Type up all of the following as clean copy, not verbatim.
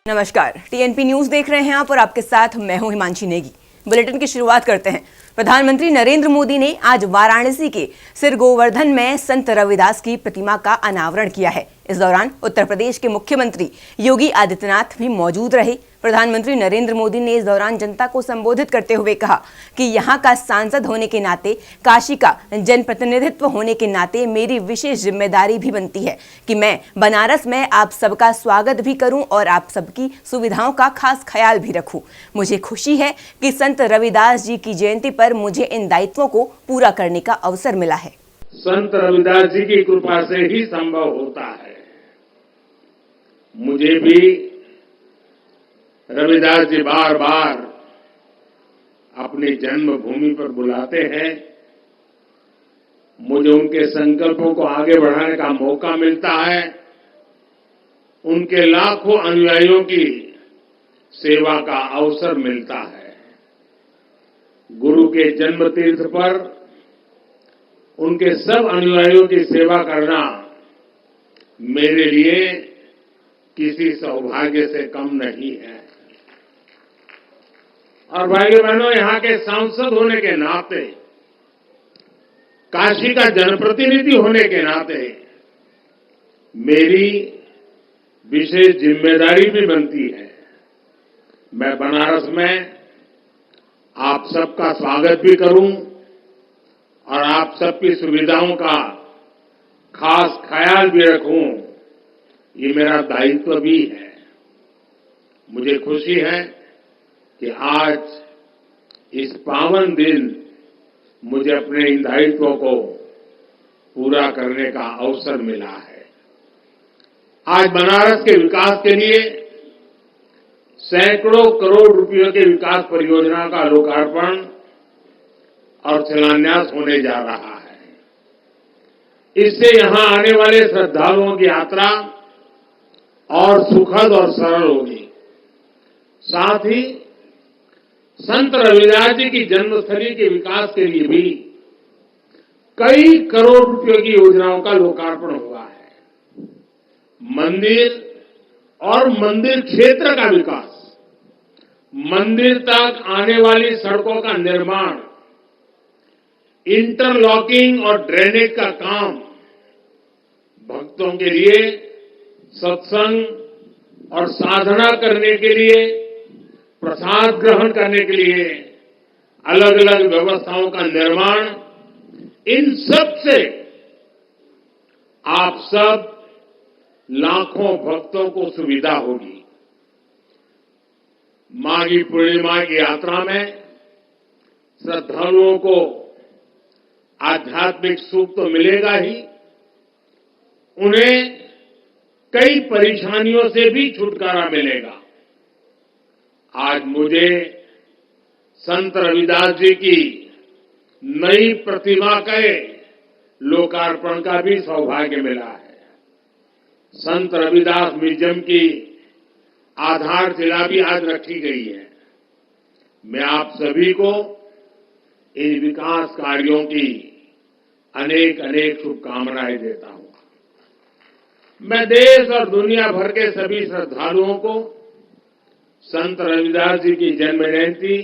नमस्कार, TNP news देख रहे हैं आप और आपके साथ मैं हूं हिमांशी नेगी। बुलेटिन की शुरुआत करते हैं। प्रधानमंत्री नरेंद्र मोदी ने आज वाराणसी के सिर गोवर्धन में संत रविदास की प्रतिमा का अनावरण किया है। इस दौरान उत्तर प्रदेश के मुख्यमंत्री योगी आदित्यनाथ भी मौजूद रहे। प्रधानमंत्री नरेंद्र मोदी ने इस दौरान जनता को संबोधित करते हुए कहा कि यहां का सांसद होने के नाते, काशी का जनप्रतिनिधित्व होने के नाते मेरी विशेष जिम्मेदारी भी बनती है कि मैं बनारस में आप सबका स्वागत भी करूं और आप सबकी सुविधाओं का खास ख्याल भी रखूं। मुझे खुशी है कि संत रविदास जी की जयंती पर मुझे इन दायित्वों को पूरा करने का अवसर मिला है। संत रविदास जी की कृपा से ही संभव होता है। मुझे भी रविदास जी बार बार अपनी जन्मभूमि पर बुलाते हैं। मुझे उनके संकल्पों को आगे बढ़ाने का मौका मिलता है। उनके लाखों अनुयायियों की सेवा का अवसर मिलता है। गुरु के जन्म तीर्थ पर उनके सब अनुयायियों की सेवा करना मेरे लिए किसी सौभाग्य से कम नहीं है। और भाइयों बहनों, यहां के सांसद होने के नाते, काशी का जनप्रतिनिधि होने के नाते मेरी विशेष जिम्मेदारी भी बनती है। मैं बनारस में आप सबका स्वागत भी करूं और आप सबकी सुविधाओं का खास ख्याल भी रखूं, ये मेरा दायित्व भी है। मुझे खुशी है कि आज इस पावन दिन मुझे अपने इन दायित्वों को पूरा करने का अवसर मिला है। आज बनारस के विकास के लिए सैकड़ों करोड़ रुपयों के विकास परियोजना का लोकार्पण और शिलान्यास होने जा रहा है। इससे यहां आने वाले श्रद्धालुओं की यात्रा और सुखद और सरल होगी। साथ ही संत रविदास जी की जन्मस्थली के विकास के लिए भी कई करोड़ रुपयों की योजनाओं का लोकार्पण हुआ है। मंदिर और मंदिर क्षेत्र का विकास, मंदिर तक आने वाली सड़कों का निर्माण, इंटरलॉकिंग और ड्रेनेज का काम, भक्तों के लिए सत्संग और साधना करने के लिए, प्रसाद ग्रहण करने के लिए अलग अलग व्यवस्थाओं का निर्माण, इन सब से आप सब लाखों भक्तों को सुविधा होगी। माघी पूर्णिमा की यात्रा में श्रद्धालुओं को आध्यात्मिक सुख तो मिलेगा ही, उन्हें कई परेशानियों से भी छुटकारा मिलेगा। आज मुझे संत रविदास जी की नई प्रतिमा के लोकार्पण का भी सौभाग्य मिला है। संत रविदास म्यूजियम की आधारशिला भी आज रखी गई है। मैं आप सभी को इन विकास कार्यों की अनेक अनेक शुभकामनाएं देता हूं। मैं देश और दुनिया भर के सभी श्रद्धालुओं को संत रविदास जी की जन्म जयंती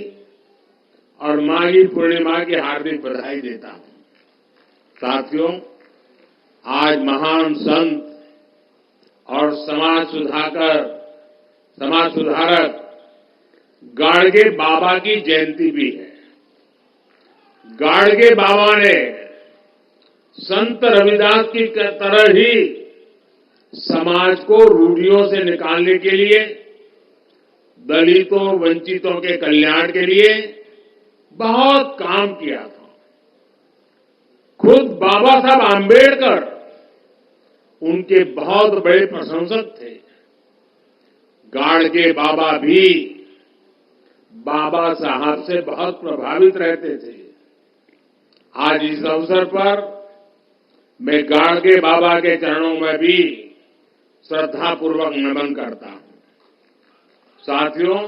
और माघी पूर्णिमा की हार्दिक बधाई देता हूं। साथियों, आज महान संत और समाज सुधारक गाडगे बाबा की जयंती भी है। गाडगे बाबा ने संत रविदास की तरह ही समाज को रूढ़ियों से निकालने के लिए, दलितों वंचितों के कल्याण के लिए बहुत काम किया था। खुद बाबा साहब आंबेडकर उनके बहुत बड़े प्रशंसक थे। गाडगे बाबा भी बाबा साहब से बहुत प्रभावित रहते थे। आज इस अवसर पर मैं गाडगे बाबा के चरणों में भी श्रद्धापूर्वक नमन करता हूं। साथियों,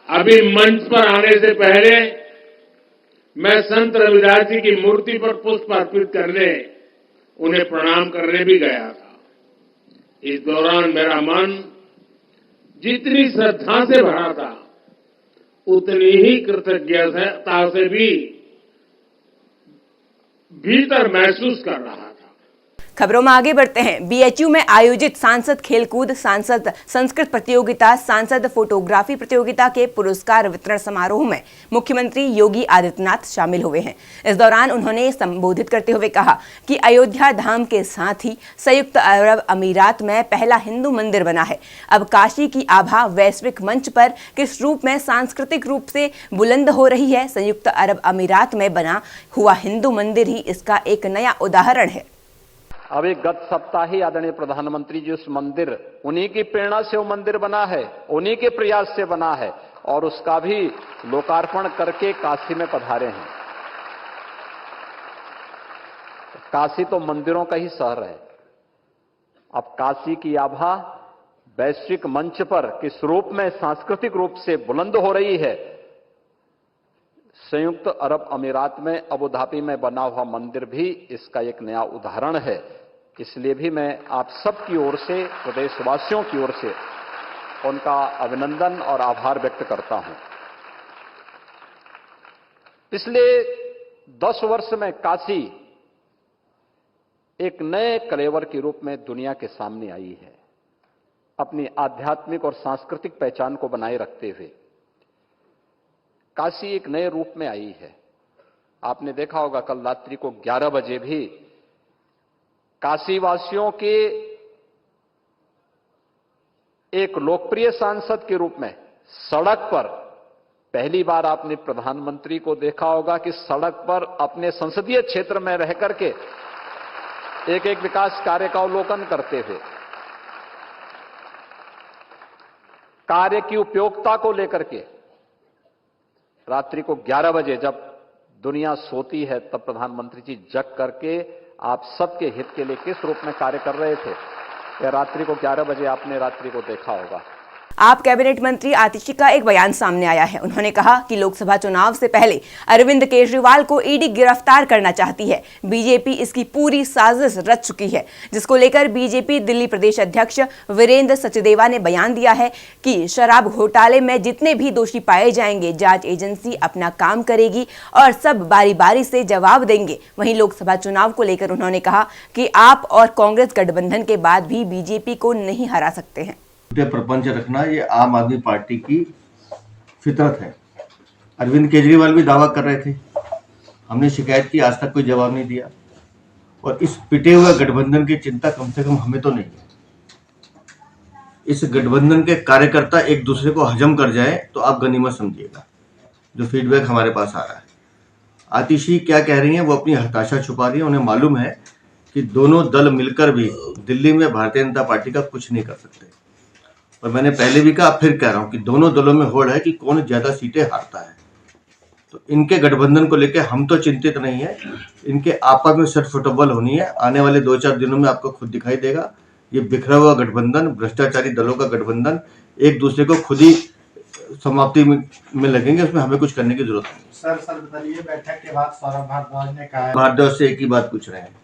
अभी मंच पर आने से पहले मैं संत रविदास जी की मूर्ति पर पुष्प अर्पित करने, उन्हें प्रणाम करने भी गया था। इस दौरान मेरा मन जितनी श्रद्धा से भरा था, उतनी ही कृतज्ञता से भी भीतर महसूस कर रहा था। खबरों में आगे बढ़ते हैं। बीएचयू में आयोजित सांसद खेलकूद, सांसद संस्कृत प्रतियोगिता, सांसद फोटोग्राफी प्रतियोगिता के पुरस्कार वितरण समारोह में मुख्यमंत्री योगी आदित्यनाथ शामिल हुए हैं। इस दौरान उन्होंने संबोधित करते हुए कहा कि अयोध्या धाम के साथ ही संयुक्त अरब अमीरात में पहला हिंदू मंदिर बना है। अब काशी की आभा वैश्विक मंच पर किस रूप में सांस्कृतिक रूप से बुलंद हो रही है, संयुक्त अरब अमीरात में बना हुआ हिंदू मंदिर ही इसका एक नया उदाहरण है। अभी गत सप्ताह ही आदरणीय प्रधानमंत्री जी उस मंदिर, उन्हीं की प्रेरणा से वो मंदिर बना है, उन्हीं के प्रयास से बना है और उसका भी लोकार्पण करके काशी में पधारे हैं। काशी तो मंदिरों का ही शहर है। अब काशी की आभा वैश्विक मंच पर किस रूप में सांस्कृतिक रूप से बुलंद हो रही है, संयुक्त अरब अमीरात में अबू धाबी में बना हुआ मंदिर भी इसका एक नया उदाहरण है। इसलिए भी मैं आप सबकी ओर से, प्रदेशवासियों की ओर से उनका अभिनंदन और आभार व्यक्त करता हूं। पिछले 10 वर्ष में काशी एक नए कलेवर के रूप में दुनिया के सामने आई है, अपनी आध्यात्मिक और सांस्कृतिक पहचान को बनाए रखते हुए काशी एक नए रूप में आई है। आपने देखा होगा कल रात्रि को 11 बजे भी काशी वासियों के एक लोकप्रिय सांसद के रूप में सड़क पर पहली बार आपने प्रधानमंत्री को देखा होगा कि सड़क पर अपने संसदीय क्षेत्र में रह करके एक एक विकास कार्य का अवलोकन करते हुए, कार्य की उपयोगिता को लेकर के रात्रि को 11 बजे जब दुनिया सोती है तब प्रधानमंत्री जी जग करके आप सबके हित के लिए किस रूप में कार्य कर रहे थे, यह रात्रि को 11 बजे आपने रात्रि को देखा होगा। आप कैबिनेट मंत्री आतिशी का एक बयान सामने आया है। उन्होंने कहा कि लोकसभा चुनाव से पहले अरविंद केजरीवाल को ईडी गिरफ्तार करना चाहती है। बीजेपी इसकी पूरी साजिश रच चुकी है, जिसको लेकर बीजेपी दिल्ली प्रदेश अध्यक्ष वीरेंद्र सचदेवा ने बयान दिया है कि शराब घोटाले में जितने भी दोषी पाए जाएंगे, जांच एजेंसी अपना काम करेगी और सब बारी बारी से जवाब देंगे। वहीं लोकसभा चुनाव को लेकर उन्होंने कहा कि आप और कांग्रेस गठबंधन के बाद भी बीजेपी को नहीं हरा सकते हैं। प्रपंच रखना ये आम आदमी पार्टी की फितरत है। अरविंद केजरीवाल भी दावा कर रहे थे, हमने शिकायत की, आज तक कोई जवाब नहीं दिया। और इस पिटे हुए गठबंधन की चिंता कम से कम हमें तो नहीं है। इस गठबंधन के कार्यकर्ता एक दूसरे को हजम कर जाए तो आप गनीमत समझिएगा, जो फीडबैक हमारे पास आ रहा है। आतिशी क्या कह रही हैं, वो अपनी हताशा छुपा रही है। उन्हें मालूम है कि दोनों दल मिलकर भी दिल्ली में भारतीय जनता पार्टी का कुछ नहीं कर सकते। और मैंने पहले भी कहा, फिर कह रहा हूं कि दोनों दलों में होड़ है कि कौन ज्यादा सीटें हारता है। तो इनके गठबंधन को लेकर हम तो चिंतित नहीं है, इनके आपस में सट फुटबॉल होनी है। आने वाले 2-4 दिनों में आपको खुद दिखाई देगा। ये बिखरा हुआ गठबंधन, भ्रष्टाचारी दलों का गठबंधन एक दूसरे को खुद ही समाप्ति में लगेंगे, उसमें हमें कुछ करने की जरूरत नहीं। सर बताइए, बैठक के बाद सौरभ भारद्वाज ने कहा, भारद्वाज से एक ही बात पूछ रहे हैं,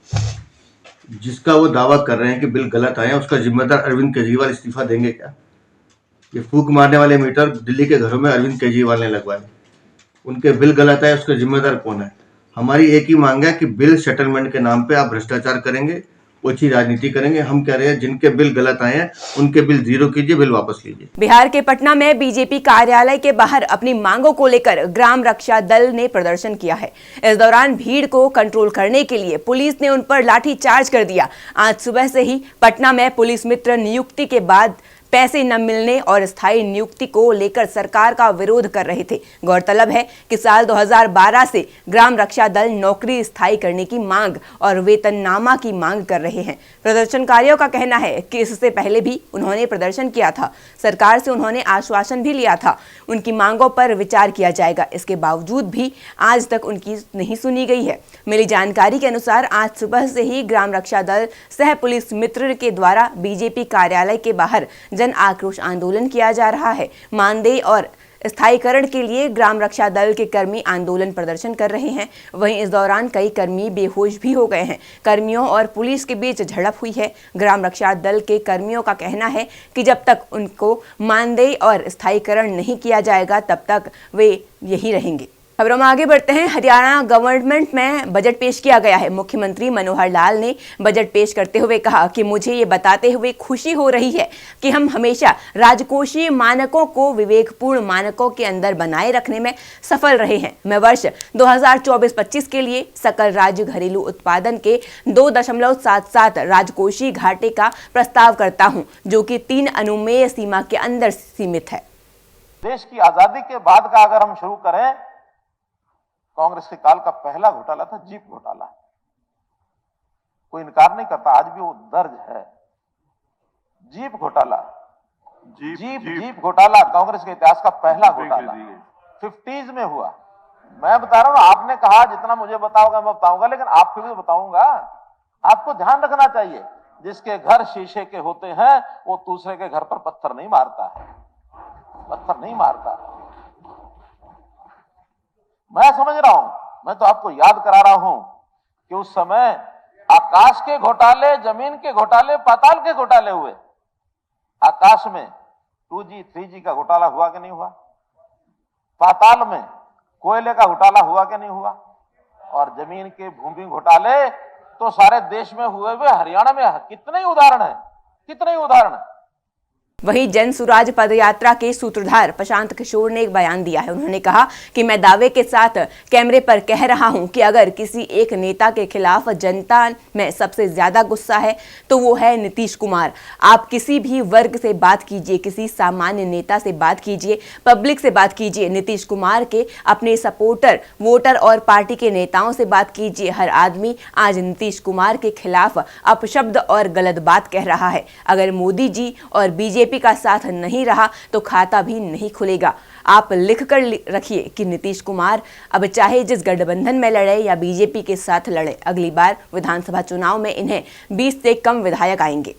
जिसका वो दावा कर रहे हैं कि बिल गलत आए, उसका जिम्मेदार अरविंद केजरीवाल इस्तीफा देंगे क्या? ये फूंक मारने वाले मीटर दिल्ली के घरों में अरविंद केजरीवाल ने लगवाए, उनके बिल गलत है, उसका जिम्मेदार कौन है? हमारी एक ही मांग है कि बिल सेटलमेंट के नाम पे आप भ्रष्टाचार करेंगे, ओछी राजनीति करेंगे। हम कह रहे हैं जिनके बिल गलत आए हैं उनके बिल जीरो कीजिए, बिल वापस लीजिए। बिहार के पटना में बीजेपी कार्यालय के बाहर अपनी मांगों को लेकर ग्राम रक्षा दल ने प्रदर्शन किया है। इस दौरान भीड़ को कंट्रोल करने के लिए पुलिस ने उन पर लाठीचार्ज कर दिया। आज सुबह से ही पटना में पुलिस मित्र नियुक्ति के बाद पैसे न मिलने और स्थायी नियुक्ति को लेकर सरकार का विरोध कर रहे थे। गौरतलब है कि साल 2012 से ग्राम रक्षा दल नौकरी स्थायी करने की मांग और वेतननामा की मांग कर रहे हैं। प्रदर्शनकारियों का कहना है कि इससे पहले भी उन्होंने प्रदर्शन किया था। सरकार से उन्होंने आश्वासन भी लिया था, उनकी मांगों पर विचार किया जाएगा। इसके बावजूद भी आज तक उनकी नहीं सुनी गई है। मिली जानकारी के अनुसार आज सुबह से ही ग्राम रक्षा दल सह पुलिस मित्र के द्वारा बीजेपी कार्यालय के बाहर जन आक्रोश आंदोलन किया जा रहा है। मानदेय और स्थायीकरण के लिए ग्राम रक्षा दल के कर्मी आंदोलन प्रदर्शन कर रहे हैं। वहीं इस दौरान कई कर्मी बेहोश भी हो गए हैं। कर्मियों और पुलिस के बीच झड़प हुई है। ग्राम रक्षा दल के कर्मियों का कहना है कि जब तक उनको मानदेय और स्थायीकरण नहीं किया जाएगा तब तक वे यही रहेंगे। खबरों में आगे बढ़ते हैं। हरियाणा गवर्नमेंट में बजट पेश किया गया है। मुख्यमंत्री मनोहर लाल ने बजट पेश करते हुए कहा कि मुझे ये बताते हुए खुशी हो रही है कि हम हमेशा राजकोषीय मानकों को विवेकपूर्ण मानकों के अंदर बनाए रखने में सफल रहे हैं। मैं वर्ष 2024-25 के लिए सकल राज्य घरेलू उत्पादन के 2.77 राजकोषीय घाटे का प्रस्ताव करता हूं, जो कि 3 अनुमेय सीमा के अंदर सीमित है। देश की आजादी के बाद का अगर हम शुरू करें, कांग्रेस के काल का पहला घोटाला था जीप घोटाला। कोई इनकार नहीं करता, आज भी वो दर्ज है। जीप घोटाला, जीप घोटाला कांग्रेस के इतिहास का पहला घोटाला 50s में हुआ। मैं बता रहा हूं, आपने कहा जितना मुझे बताओगे मैं बताऊंगा, लेकिन आपको भी बताऊंगा। आपको ध्यान रखना चाहिए, जिसके घर शीशे के होते हैं वो दूसरे के घर पर पत्थर नहीं मारता है, पत्थर नहीं मारता। मैं समझ रहा हूं, मैं तो आपको याद करा रहा हूं कि उस समय आकाश के घोटाले, जमीन के घोटाले, पाताल के घोटाले हुए। आकाश में 2G 3G का घोटाला हुआ कि नहीं हुआ? पाताल में कोयले का घोटाला हुआ कि नहीं हुआ? और जमीन के भूमि घोटाले तो सारे देश में हुए हुए। हरियाणा में कितने उदाहरण हैं, कितने उदाहरण। वहीं जन सुराज पदयात्रा के सूत्रधार प्रशांत किशोर ने एक बयान दिया है। उन्होंने कहा कि मैं दावे के साथ कैमरे पर कह रहा हूं कि अगर किसी एक नेता के खिलाफ जनता में सबसे ज्यादा गुस्सा है तो वो है नीतीश कुमार। आप किसी भी वर्ग से बात कीजिए, किसी सामान्य नेता से बात कीजिए, पब्लिक से बात कीजिए, नीतीश कुमार के अपने सपोर्टर, वोटर और पार्टी के नेताओं से बात कीजिए। हर आदमी आज नीतीश कुमार के खिलाफ अपशब्द और गलत बात कह रहा है। अगर मोदी जी और बीजेपी का साथ नहीं रहा तो खाता भी नहीं खुलेगा। आप लिख कर रखिए कि नीतीश कुमार अब चाहे जिस गठबंधन में लड़े या बीजेपी के साथ लड़े, अगली बार विधानसभा चुनाव में इन्हें 20 से कम विधायक आएंगे।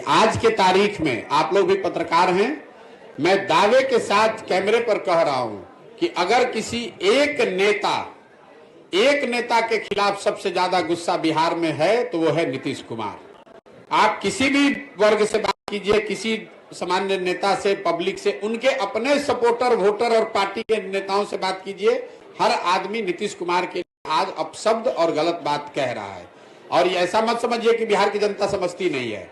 आज के तारीख में आप लोग भी पत्रकार हैं, मैं दावे के साथ कैमरे पर कह रहा हूं कि अगर किसी एक नेता के खिलाफ सबसे ज्यादा गुस्सा बिहार में है तो वो है नीतीश कुमार। आप किसी भी वर्ग से बात कीजिए, किसी सामान्य नेता से, पब्लिक से, उनके अपने सपोर्टर, वोटर और पार्टी के नेताओं से बात कीजिए, हर आदमी नीतीश कुमार के आज अपशब्द और गलत बात कह रहा है। और ये ऐसा मत समझिए कि बिहार की जनता समझती नहीं है।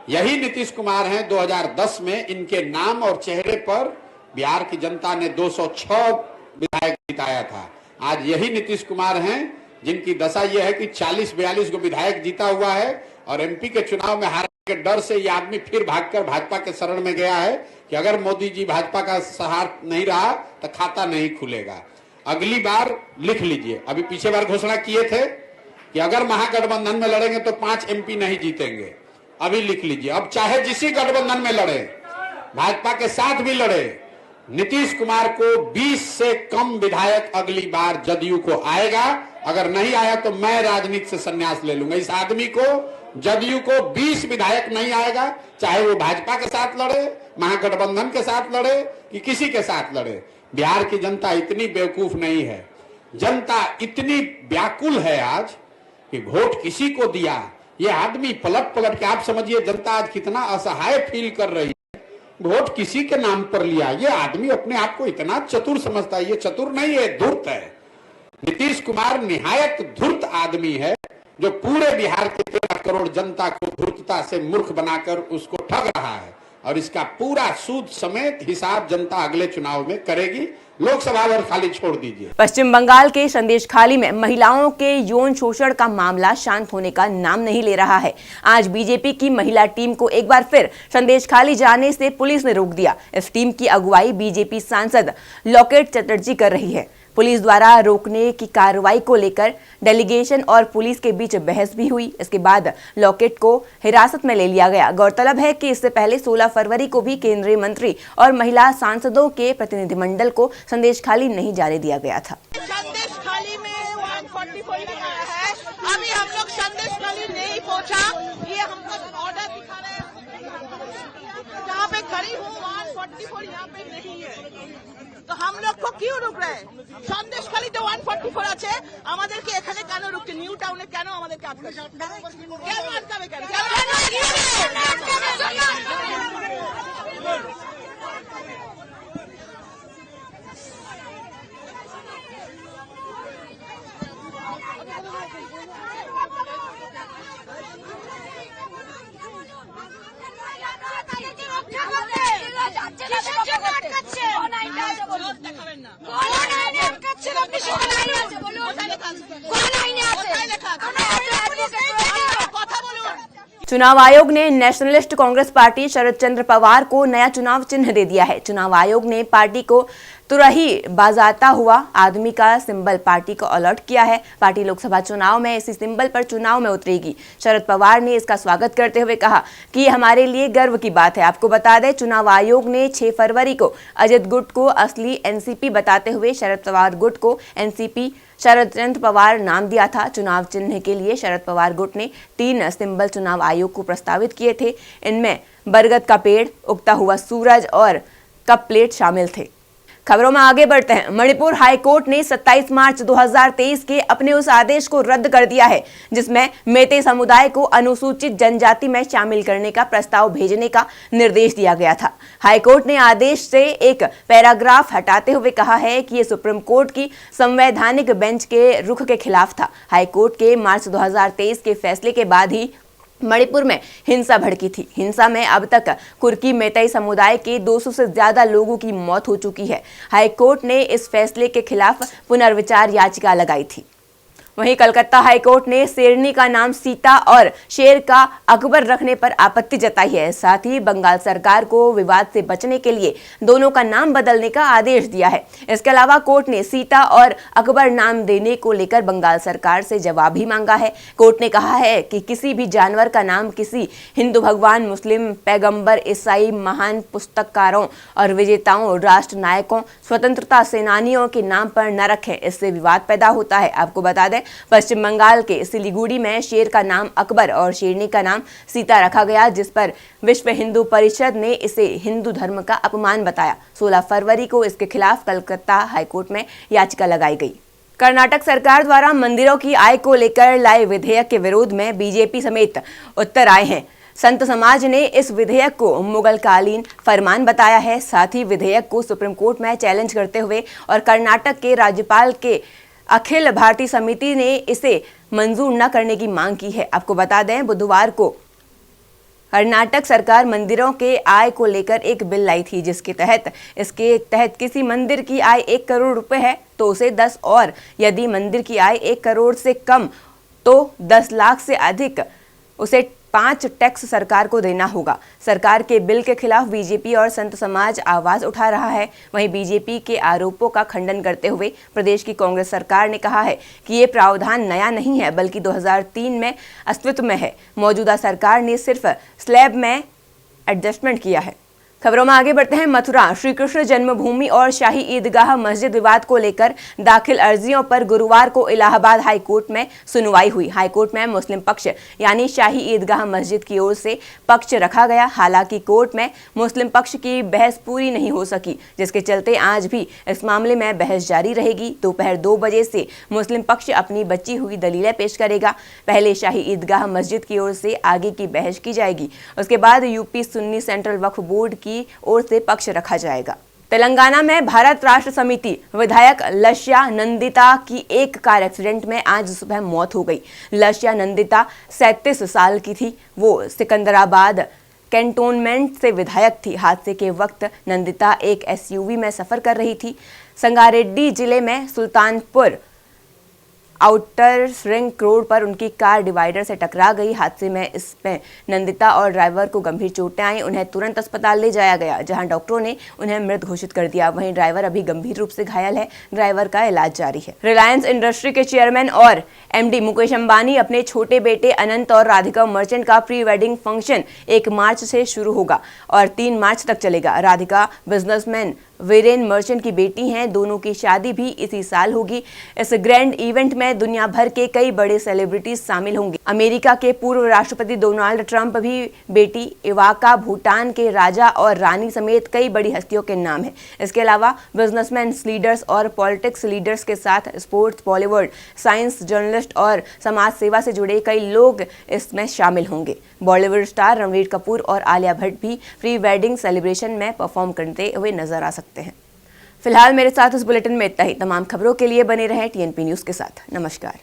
यही नीतीश कुमार हैं, 2010 में इनके नाम और चेहरे पर बिहार की जनता ने 206 विधायक जिताया था। आज यही नीतीश कुमार हैं जिनकी दशा यह है कि 40-42 को विधायक जीता हुआ है और एमपी के चुनाव में हारने के डर से ये आदमी फिर भागकर भाजपा के शरण में गया है कि अगर मोदी जी भाजपा का सहारा नहीं रहा तो खाता नहीं खुलेगा। अगली बार लिख लीजिए, अभी पीछे बार घोषणा किए थे कि अगर महागठबंधन में लड़ेंगे तो 5 MP नहीं जीतेंगे। अभी लिख लीजिए, अब चाहे जिस गठबंधन में लड़े, भाजपा के साथ भी लड़े, नीतीश कुमार को 20 से कम विधायक अगली बार जदयू को आएगा। अगर नहीं आया तो मैं राजनीति से संन्यास ले लूंगा। इस आदमी को, जदयू को 20 विधायक नहीं आएगा, चाहे वो भाजपा के साथ लड़े, महागठबंधन के साथ लड़े कि किसी के साथ लड़े। बिहार की जनता इतनी बेवकूफ नहीं है, जनता इतनी व्याकुल है आज कि वोट किसी को दिया। ये आदमी पलट पलट के, आप समझिए जनता आज कितना असहाय फील कर रही है, वोट किसी के नाम पर लिया। ये आदमी अपने आप को इतना चतुर समझता है। ये चतुर नहीं है, धूर्त है। नीतीश कुमार निहायत धूर्त आदमी है जो पूरे बिहार के 13 करोड़ जनता को धूर्तता से मूर्ख बनाकर उसको ठग रहा है। और इसका पूरा सूद समेत हिसाब जनता अगले चुनाव में करेगी। लोकसभा और खाली छोड़ दीजिए। पश्चिम बंगाल के संदेशखाली में महिलाओं के यौन शोषण का मामला शांत होने का नाम नहीं ले रहा है। आज बीजेपी की महिला टीम को एक बार फिर संदेशखाली जाने से पुलिस ने रोक दिया। इस टीम की अगुवाई बीजेपी सांसद लॉकेट चटर्जी कर रही है। पुलिस द्वारा रोकने की कार्रवाई को लेकर डेलीगेशन और पुलिस के बीच बहस भी हुई। इसके बाद लॉकेट को हिरासत में ले लिया गया। गौरतलब है कि इससे पहले 16 फरवरी को भी केंद्रीय मंत्री और महिला सांसदों के प्रतिनिधिमंडल को संदेशखाली नहीं जाने दिया गया था। संदेशखाली में 144 लगाया है। अभी हम लोग संदेशखाली नहीं पहुंचा, ये हमको ऑर्डर दिखा रहे हैं। जहाँ पे खड़ी हूँ 144 यहाँ पे नहीं है। हम लोग को क्यों रुक रहे हैं? সন্দেশখালী তো 144 আছে, আমাদেরকে এখানে কেন রুখছে? নিউ টাউনে কেন আমাদেরকে আটকাবে? কেন আটকাবে? কেন चुनाव आयोग ने नेशनलिस्ट कांग्रेस पार्टी शरद चंद्र पवार को नया चुनाव चिन्ह दे दिया है। चुनाव आयोग ने पार्टी को तुरही बाजाता हुआ आदमी का सिंबल पार्टी को अलर्ट किया है। पार्टी लोकसभा चुनाव में इसी सिंबल पर चुनाव में उतरेगी। शरद पवार ने इसका स्वागत करते हुए कहा कि हमारे लिए गर्व की बात है। आपको बता दें, चुनाव आयोग ने 6 फरवरी को अजित गुट को असली एनसीपी बताते हुए शरद पवार गुट को एनसीपी शरद चंद्र पवार नाम दिया था। चुनाव चिन्ह के लिए शरद पवार गुट ने 3 सिंबल चुनाव आयोग को प्रस्तावित किए थे। इनमें बरगद का पेड़, उगता हुआ सूरज और कप प्लेट शामिल थे। खबरों में आगे बढ़ते हैं। मणिपुर हाईकोर्ट ने 27 मार्च 2023 के अपने उस आदेश को रद्द कर दिया है जिसमें मेते समुदाय को अनुसूचित जनजाति में शामिल करने का प्रस्ताव भेजने का निर्देश दिया गया था। हाईकोर्ट ने आदेश से एक पैराग्राफ हटाते हुए कहा है कि ये सुप्रीम कोर्ट की संवैधानिक बेंच के रुख के खिलाफ था। हाईकोर्ट के मार्च 2023 के फैसले के बाद ही मणिपुर में हिंसा भड़की थी। हिंसा में अब तक कुर्की मेतई समुदाय के 200 से ज्यादा लोगों की मौत हो चुकी है। हाईकोर्ट ने इस फैसले के खिलाफ पुनर्विचार याचिका लगाई थी। वहीं कलकत्ता हाईकोर्ट ने शेरनी का नाम सीता और शेर का अकबर रखने पर आपत्ति जताई है। साथ ही बंगाल सरकार को विवाद से बचने के लिए दोनों का नाम बदलने का आदेश दिया है। इसके अलावा कोर्ट ने सीता और अकबर नाम देने को लेकर बंगाल सरकार से जवाब भी मांगा है। कोर्ट ने कहा है कि किसी भी जानवर का नाम किसी हिंदू भगवान, मुस्लिम पैगंबर, ईसाई महान पुस्तककारों और विजेताओं, राष्ट्र नायकों, स्वतंत्रता सेनानियों के नाम पर न रखें। इससे विवाद पैदा होता है। आपको बता दें, पश्चिम बंगाल के सिलीगुड़ी में शेर का नाम अकबर और शेरनी का नाम सीता रखा गया, जिस पर विश्व हिंदू परिषद ने इसे हिंदू धर्म का अपमान बताया। 16 फरवरी को इसके खिलाफ कलकत्ता हाईकोर्ट में याचिका लगाई गई। कर्नाटक सरकार द्वारा मंदिरों की आय को लेकर लाए विधेयक के विरोध में बीजेपी समेत उत्तर आए हैं। संत समाज ने इस विधेयक को मुगलकालीन फरमान बताया है। साथ ही विधेयक को सुप्रीम कोर्ट में चैलेंज करते हुए और कर्नाटक के राज्यपाल के अखिल भारतीय समिति ने इसे मंजूर न करने की मांग की है। आपको बता दें, बुधवार को कर्नाटक सरकार मंदिरों के आय को लेकर एक बिल लाई थी, इसके तहत किसी मंदिर की आय 1 करोड़ रुपए है तो उसे 10 और यदि मंदिर की आय 1 करोड़ से कम तो 10 लाख से अधिक उसे 5 टैक्स सरकार को देना होगा। सरकार के बिल के खिलाफ बीजेपी और संत समाज आवाज उठा रहा है। वहीं बीजेपी के आरोपों का खंडन करते हुए प्रदेश की कांग्रेस सरकार ने कहा है कि ये प्रावधान नया नहीं है बल्कि 2003 में अस्तित्व में है। मौजूदा सरकार ने सिर्फ स्लैब में एडजस्टमेंट किया है। खबरों में आगे बढ़ते हैं। मथुरा श्री कृष्ण जन्मभूमि और शाही ईदगाह मस्जिद विवाद को लेकर दाखिल अर्जियों पर गुरुवार को इलाहाबाद हाईकोर्ट में सुनवाई हुई। हाईकोर्ट में मुस्लिम पक्ष यानी शाही ईदगाह मस्जिद की ओर से पक्ष रखा गया। हालांकि कोर्ट में मुस्लिम पक्ष की बहस पूरी नहीं हो सकी, जिसके चलते आज भी इस मामले में बहस जारी रहेगी। दोपहर 2 बजे से मुस्लिम पक्ष अपनी बची हुई दलीलें पेश करेगा। पहले शाही ईदगाह मस्जिद की ओर से आगे की बहस की जाएगी, उसके बाद यूपी सुन्नी सेंट्रल वक्फ बोर्ड की ओर से पक्ष रखा जाएगा। तेलंगाना में भारत राष्ट्र समिति विधायक लश्या नंदिता की एक कार एक्सीडेंट में आज सुबह मौत हो गई। लश्या नंदिता 37 साल की थी। वो सिकंदराबाद कैंटोनमेंट से विधायक थी। हादसे के वक्त नंदिता एक एसयूवी में सफर कर रही थी। संगारेड्डी जिले में सुल्तानपुर आउटर रिंग रोड पर उनकी कार डिवाइडर से टकरा गई। हादसे में इसमें नंदिता और ड्राइवर को गंभीर चोटें आई। उन्हें तुरंत अस्पताल ले जाया गया, जहां डॉक्टरों ने उन्हें मृत घोषित कर दिया। वहीं ड्राइवर अभी गंभीर रूप से घायल है। ड्राइवर का इलाज जारी है। रिलायंस इंडस्ट्री के चेयरमैन और एमडी मुकेश अंबानी अपने छोटे बेटे अनंत और राधिका मर्चेंट का प्री वेडिंग फंक्शन 1 मार्च से शुरू होगा और 3 मार्च तक चलेगा। राधिका बिजनेसमैन वीरेन मर्चेंट की बेटी हैं। दोनों की शादी भी इसी साल होगी। इस ग्रैंड इवेंट में दुनिया भर के कई बड़े सेलिब्रिटीज शामिल होंगे। अमेरिका के पूर्व राष्ट्रपति डोनाल्ड ट्रंप भी बेटी इवाका, भूटान के राजा और रानी समेत कई बड़ी हस्तियों के नाम हैं। इसके अलावा बिजनेसमैन, लीडर्स और पॉलिटिक्स लीडर्स के साथ स्पोर्ट्स, बॉलीवुड, साइंस, जर्नलिस्ट और समाज सेवा से जुड़े कई लोग इसमें शामिल होंगे। बॉलीवुड स्टार रणवीर कपूर और आलिया भट्ट भी प्री वेडिंग सेलिब्रेशन में परफॉर्म करते हुए नजर आ सकते हैं। फिलहाल मेरे साथ इस बुलेटिन में इतना ही। तमाम खबरों के लिए बने रहें TNP न्यूज़ के साथ। नमस्कार।